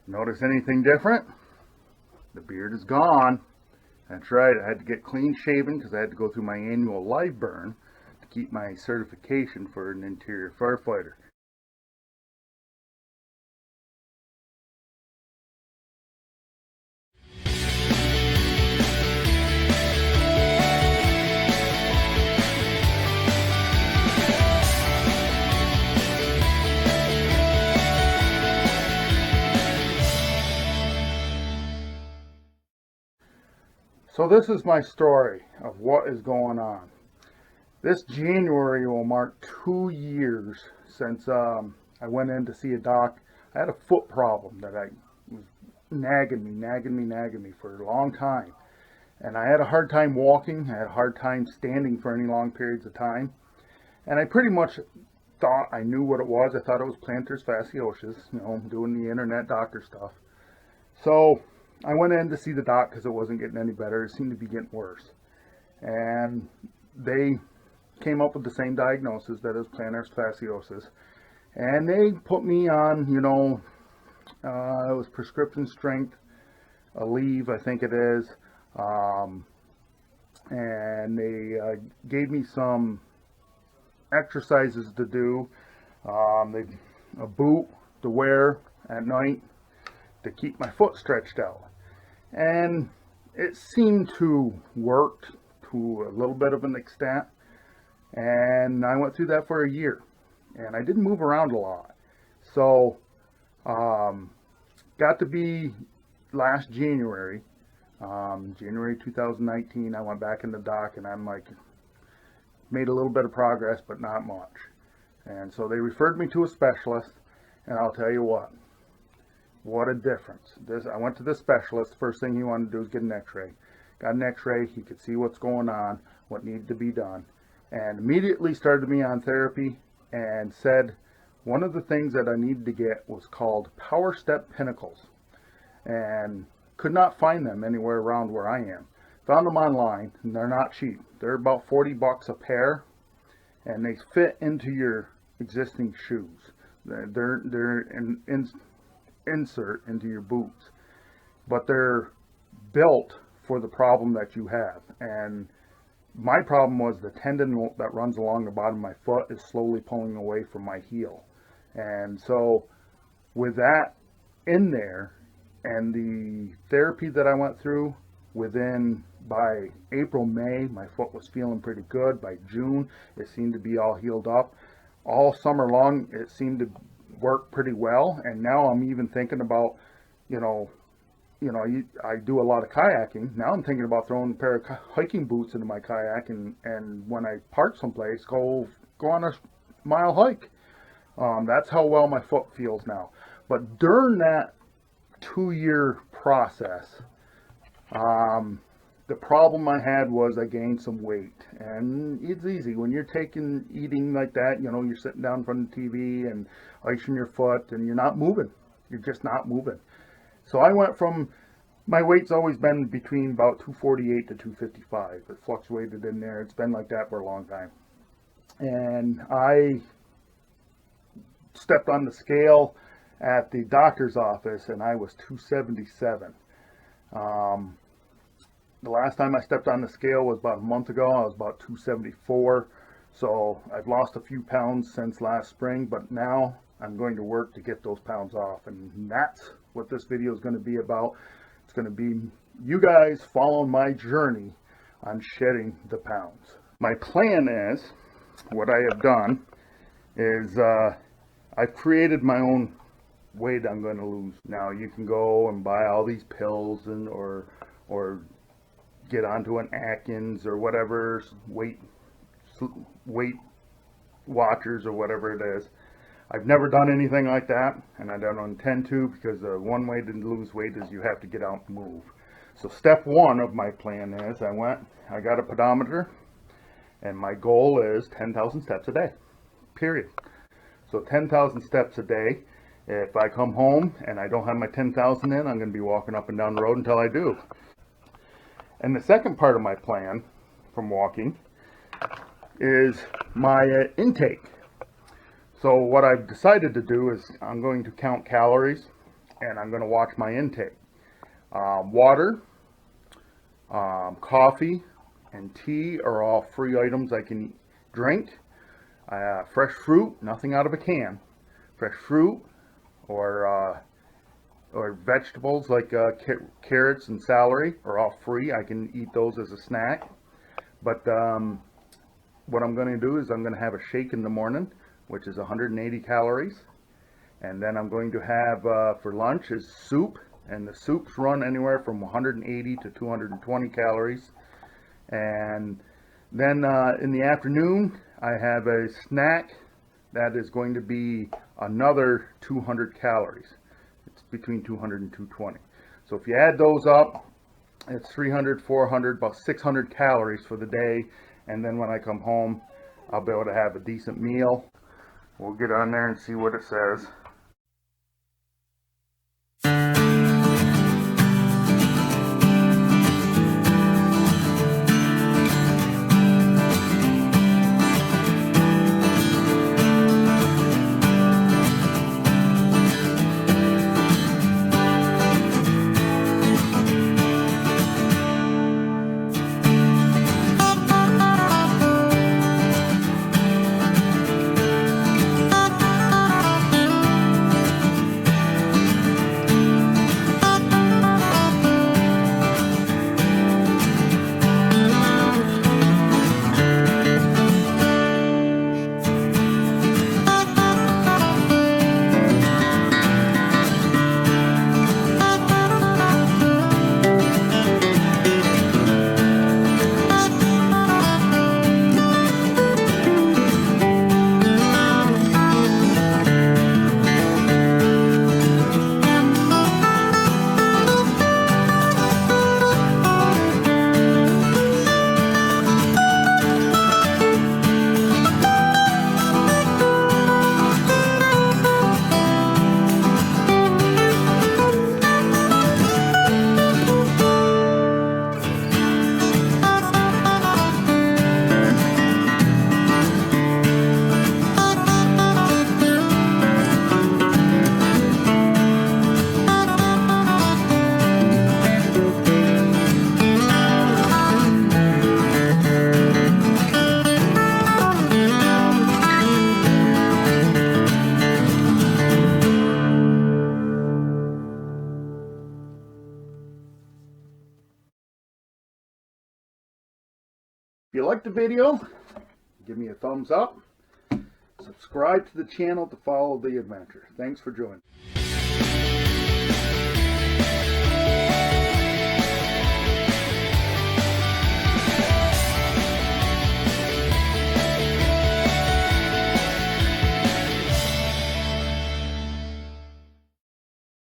Notice anything different? The beard is gone. That's right, I had to get clean shaven because I had to go through my annual live burn to keep my certification for an interior firefighter. So this is my story of what is going on. This January will mark 2 years since I went in to see a doc. I had a foot problem that was nagging me for a long time. And I had a hard time walking. I had a hard time standing for any long periods of time. And I pretty much thought I knew what it was. I thought it was plantar fasciitis, doing the internet doctor stuff. So I went in to see the doc because it wasn't getting any better. It seemed to be getting worse. And they came up with the same diagnosis, that is plantar fasciitis. And they put me on, it was prescription strength, Aleve, I think it is. And they gave me some exercises to do. A boot to wear at night to keep my foot stretched out. And it seemed to work to a little bit of an extent. And I went through that for a year. And I didn't move around a lot. So, got to be last January, January 2019, I went back in the doc and I'm like, made a little bit of progress, but not much. And so they referred me to a specialist, and I'll tell you what a difference. I went to this specialist. First thing he wanted to do was get an x-ray. Got an x-ray, he could see what's going on, what needed to be done, and immediately started me on therapy and said one of the things that I needed to get was called Power Step Pinnacles, and could not find them anywhere around where I am. Found them online, and they're not cheap. They're about $40 a pair, and they fit into your existing shoes. They're an insert into your boots, but they're built for the problem that you have. And my problem was the tendon that runs along the bottom of my foot is slowly pulling away from my heel. And so with that in there and the therapy that I went through, by April, May, my foot was feeling pretty good. By June, it seemed to be all healed up. All summer long, it seemed to work pretty well. And now I'm even thinking about, I do a lot of kayaking. Now I'm thinking about throwing a pair of hiking boots into my kayak and when I park someplace, go on a mile hike. That's how well my foot feels now. But during that 2-year process, the problem I had was I gained some weight, and it's easy when you're eating like that. You're sitting down in front of the TV and icing your foot, and you're not moving. You're just not moving. So I went from, my weight's always been between about 248 to 255. It fluctuated in there. It's been like that for a long time. And I stepped on the scale at the doctor's office, and I was 277. The last time I stepped on the scale was about a month ago. I was about 274. So I've lost a few pounds since last spring, but now I'm going to work to get those pounds off. And that's what this video is going to be about. It's going to be you guys following my journey on shedding the pounds. My plan is, what I have done is I've created my own weight I'm going to lose. Now you can go and buy all these pills or get onto an Atkins or whatever, weight watchers or whatever it is. I've never done anything like that, and I don't intend to, because one way to lose weight is you have to get out and move. So step one of my plan is I got a pedometer, and my goal is 10,000 steps a day, period. So 10,000 steps a day. If I come home and I don't have my 10,000 in, I'm going to be walking up and down the road until I do. And the second part of my plan from walking is my intake. So what I've decided to do is I'm going to count calories and I'm going to watch my intake. Water, coffee, and tea are all free items I can drink. Fresh fruit, nothing out of a can. Fresh fruit or vegetables like carrots and celery are all free. I can eat those as a snack. But what I'm going to do is I'm going to have a shake in the morning, which is 180 calories. And then I'm going to have for lunch is soup. And the soups run anywhere from 180 to 220 calories. And then in the afternoon, I have a snack that is going to be another 200 calories. It's between 200 and 220. So if you add those up, it's 300, 400, about 600 calories for the day. And then when I come home, I'll be able to have a decent meal. We'll get on there and see what it says. If you liked the video, give me a thumbs up. Subscribe to the channel to follow the adventure. Thanks for joining.